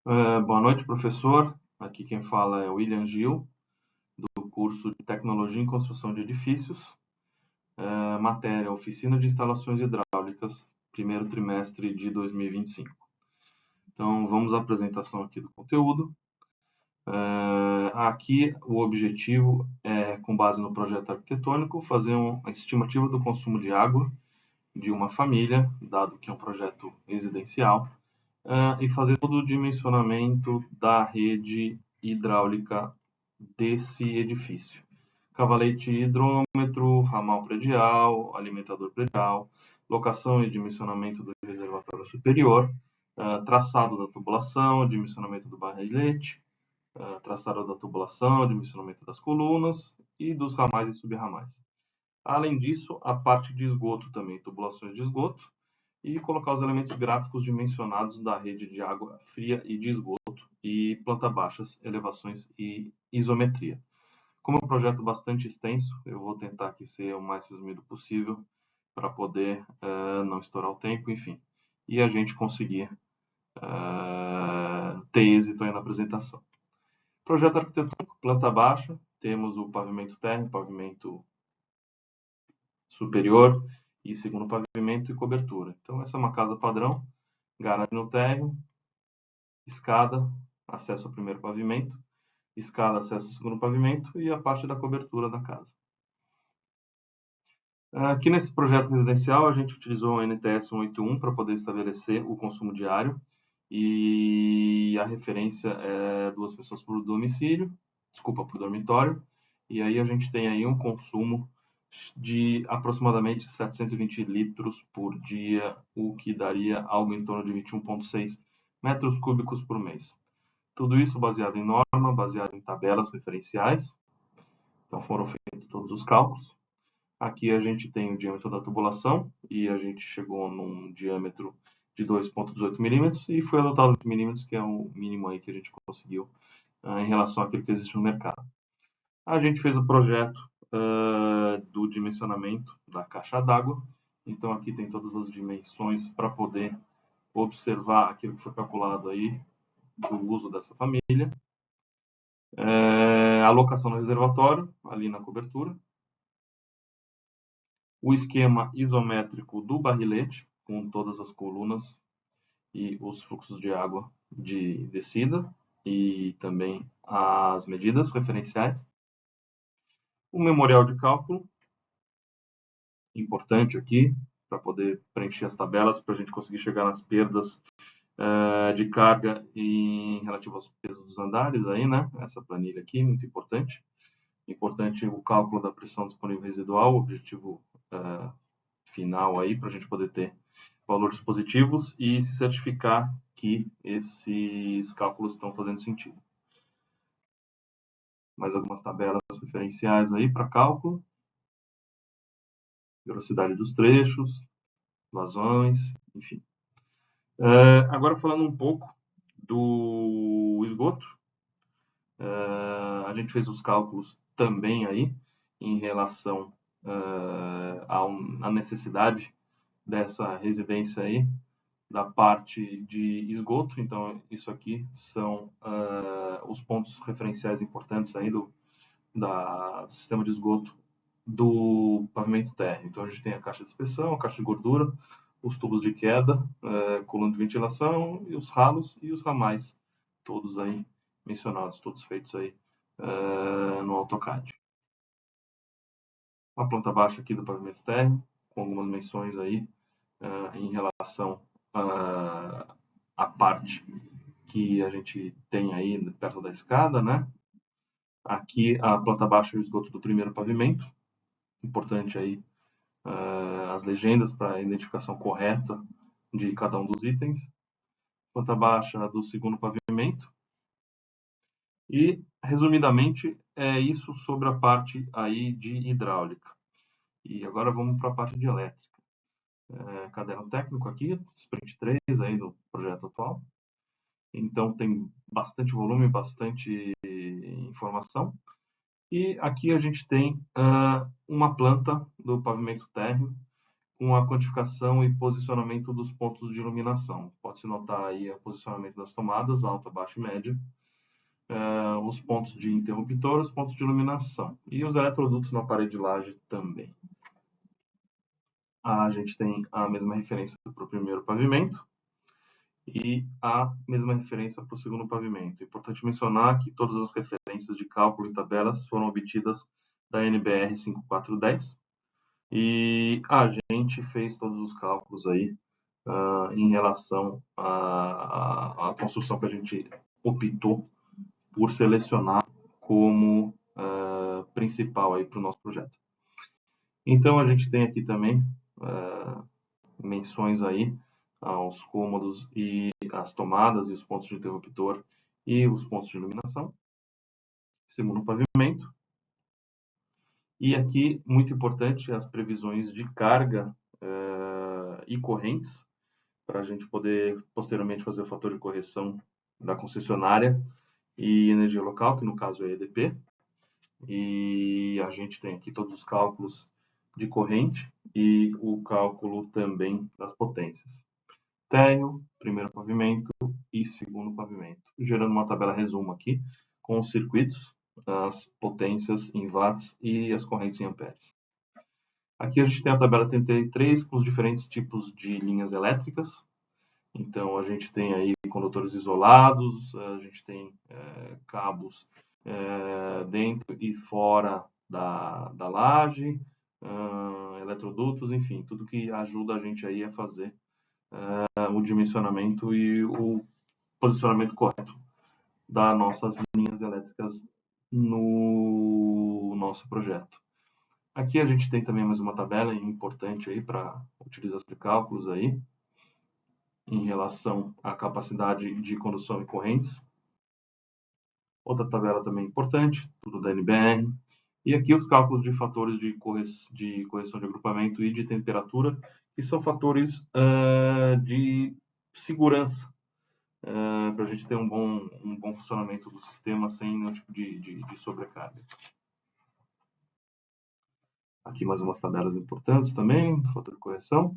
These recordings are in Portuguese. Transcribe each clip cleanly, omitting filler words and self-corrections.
Boa noite, professor. Aqui quem fala é o William Gil, do curso de Tecnologia em Construção de Edifícios, matéria Oficina de Instalações Hidráulicas, primeiro trimestre de 2025. Então, vamos à apresentação aqui do conteúdo. Aqui, o objetivo é, com base no projeto arquitetônico, fazer uma estimativa do consumo de água de uma família, dado que é um projeto residencial, e fazer todo o dimensionamento da rede hidráulica desse edifício. Cavalete hidrômetro, ramal predial, alimentador predial, locação e dimensionamento do reservatório superior, traçado da tubulação, dimensionamento do barrilete, traçado da tubulação, dimensionamento das colunas e dos ramais e subramais. Além disso, a parte de esgoto também, tubulações de esgoto, e colocar os elementos gráficos dimensionados da rede de água fria e de esgoto, e planta baixas, elevações e isometria. Como é um projeto bastante extenso, eu vou tentar aqui ser o mais resumido possível para poder não estourar o tempo, enfim, e a gente conseguir ter êxito aí na apresentação. Projeto arquitetônico, planta baixa, temos o pavimento térreo, pavimento superior e segundo pavimento e cobertura. Então, essa é uma casa padrão, garagem no térreo, escada, acesso ao primeiro pavimento, escada, acesso ao segundo pavimento e a parte da cobertura da casa. Aqui nesse projeto residencial, a gente utilizou o NTS 181 para poder estabelecer o consumo diário e a referência é 2 pessoas por domicílio, por dormitório, e aí a gente tem aí um consumo de aproximadamente 720 litros por dia, o que daria algo em torno de 21,6 metros cúbicos por mês. Tudo isso baseado em norma, baseado em tabelas referenciais, então foram feitos todos os cálculos. Aqui a gente tem o diâmetro da tubulação e a gente chegou num diâmetro de 2,18 milímetros e foi adotado 8 milímetros, que é o mínimo aí que a gente conseguiu em relação àquilo que existe no mercado. A gente fez o projeto do dimensionamento da caixa d'água, então aqui tem todas as dimensões para poder observar aquilo que foi calculado aí do uso dessa família. Alocação no reservatório, ali na cobertura. O esquema isométrico do barrilete, com todas as colunas e os fluxos de água de descida e também as medidas referenciais. O memorial de cálculo, importante aqui, para poder preencher as tabelas, para a gente conseguir chegar nas perdas de carga em relativo aos pesos dos andares, aí, né? Essa planilha aqui, muito importante. Importante o cálculo da pressão disponível residual, o objetivo final aí, para a gente poder ter valores positivos e se certificar que esses cálculos estão fazendo sentido. Mais algumas tabelas referenciais aí para cálculo. Velocidade dos trechos, vazões, enfim. Agora falando um pouco do esgoto, a gente fez os cálculos também aí em relação à necessidade dessa residência aí, da parte de esgoto. Então, isso aqui são os pontos referenciais importantes aí do sistema de esgoto do pavimento térreo. Então, a gente tem a caixa de inspeção, a caixa de gordura, os tubos de queda, coluna de ventilação, e os ralos e os ramais, todos aí mencionados, todos feitos aí no AutoCAD. A planta baixa aqui do pavimento térreo, com algumas menções aí em relação à parte que a gente tem aí perto da escada, né? Aqui a planta baixa e o esgoto do primeiro pavimento. Importante aí as legendas para a identificação correta de cada um dos itens. Planta baixa do segundo pavimento. E, resumidamente, é isso sobre a parte aí de hidráulica. E agora vamos para a parte de elétrica. Caderno técnico aqui, Sprint 3 aí do projeto atual. Então tem bastante volume, bastante informação. E aqui a gente tem uma planta do pavimento térreo com a quantificação e posicionamento dos pontos de iluminação. Pode-se notar aí o posicionamento das tomadas, alta, baixa e média, os pontos de interruptor, os pontos de iluminação e os eletrodutos na parede de laje também. A gente tem a mesma referência para o primeiro pavimento e a mesma referência para o segundo pavimento. É importante mencionar que todas as referências de cálculo e tabelas foram obtidas da NBR 5410 e a gente fez todos os cálculos aí em relação à construção que a gente optou por selecionar como principal aí para o nosso projeto. Então a gente tem aqui também menções aí aos cômodos e as tomadas e os pontos de interruptor e os pontos de iluminação. Segundo pavimento. E aqui, muito importante, as previsões de carga e correntes, para a gente poder posteriormente fazer o fator de correção da concessionária e energia local, que no caso é EDP. E a gente tem aqui todos os cálculos de corrente e o cálculo também das potências. Térreo, primeiro pavimento e segundo pavimento. Gerando uma tabela resumo aqui com os circuitos, as potências em watts e as correntes em amperes. Aqui a gente tem a tabela 33 com os diferentes tipos de linhas elétricas. Então a gente tem aí condutores isolados, a gente tem cabos dentro e fora da laje, eletrodutos, enfim, tudo que ajuda a gente aí a fazer o dimensionamento e o posicionamento correto das nossas linhas elétricas no nosso projeto. Aqui a gente tem também mais uma tabela importante aí para utilizar os cálculos aí em relação à capacidade de condução e correntes. Outra tabela também importante, tudo da NBR. E aqui os cálculos de fatores de correção de agrupamento e de temperatura, que são fatores de segurança, para a gente ter um bom funcionamento do sistema sem nenhum tipo de sobrecarga. Aqui mais umas tabelas importantes também, fator de correção.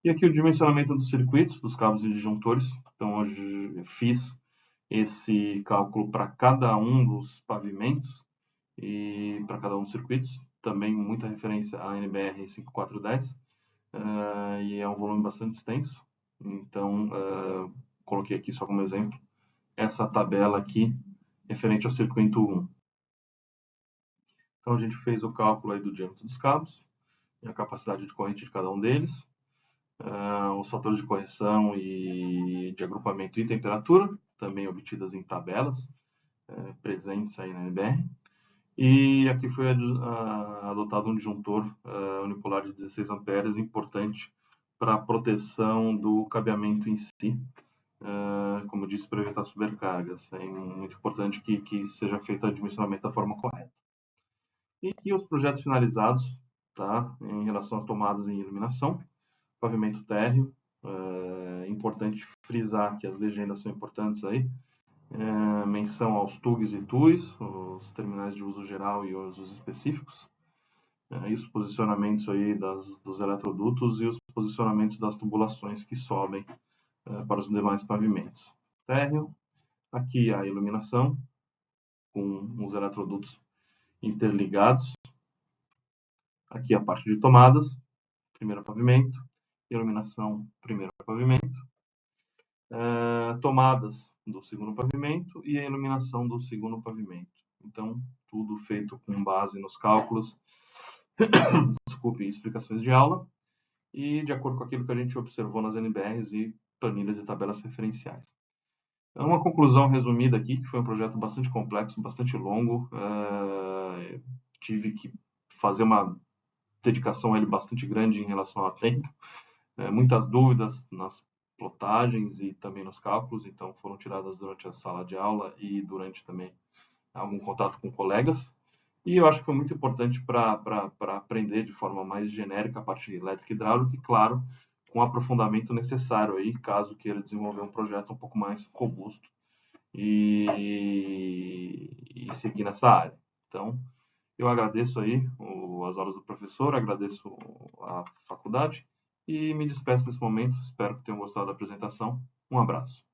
E aqui o dimensionamento dos circuitos, dos cabos e disjuntores. Então, hoje fiz esse cálculo para cada um dos pavimentos e para cada um dos circuitos. Também muita referência à NBR 5410. E é um volume bastante extenso. Então, coloquei aqui só como exemplo essa tabela aqui referente ao circuito 1. Então, a gente fez o cálculo aí do diâmetro dos cabos e a capacidade de corrente de cada um deles. Os fatores de correção e de agrupamento e temperatura, também obtidas em tabelas presentes aí na NBR. E aqui foi adotado um disjuntor unipolar de 16 amperes, importante para a proteção do cabeamento em si, como eu disse, para evitar sobrecargas. É muito importante que seja feito o dimensionamento da forma correta. E aqui os projetos finalizados, tá, em relação a tomadas e iluminação. Pavimento térreo, importante frisar que as legendas são importantes aí, menção aos TUGs e TUIs, os terminais de uso geral e os usos específicos, e os posicionamentos aí dos eletrodutos e os posicionamentos das tubulações que sobem para os demais pavimentos. Térreo, aqui a iluminação, com os eletrodutos interligados, aqui a parte de tomadas, primeiro pavimento, iluminação, primeiro pavimento, tomadas do segundo pavimento e a iluminação do segundo pavimento. Então, tudo feito com base nos cálculos, explicações de aula e de acordo com aquilo que a gente observou nas NBRs e planilhas e tabelas referenciais. É uma conclusão resumida aqui, que foi um projeto bastante complexo, bastante longo, tive que fazer uma dedicação a ele bastante grande em relação ao tempo, muitas dúvidas nas plotagens e também nos cálculos, então foram tiradas durante a sala de aula e durante também algum contato com colegas. E eu acho que foi muito importante para aprender de forma mais genérica a parte elétrica e hidráulica e, claro, com o aprofundamento necessário aí, caso queira desenvolver um projeto um pouco mais robusto e seguir nessa área. Então, Eu agradeço aí as aulas do professor, agradeço a faculdade e me despeço nesse momento. Espero que tenham gostado da apresentação. Um abraço.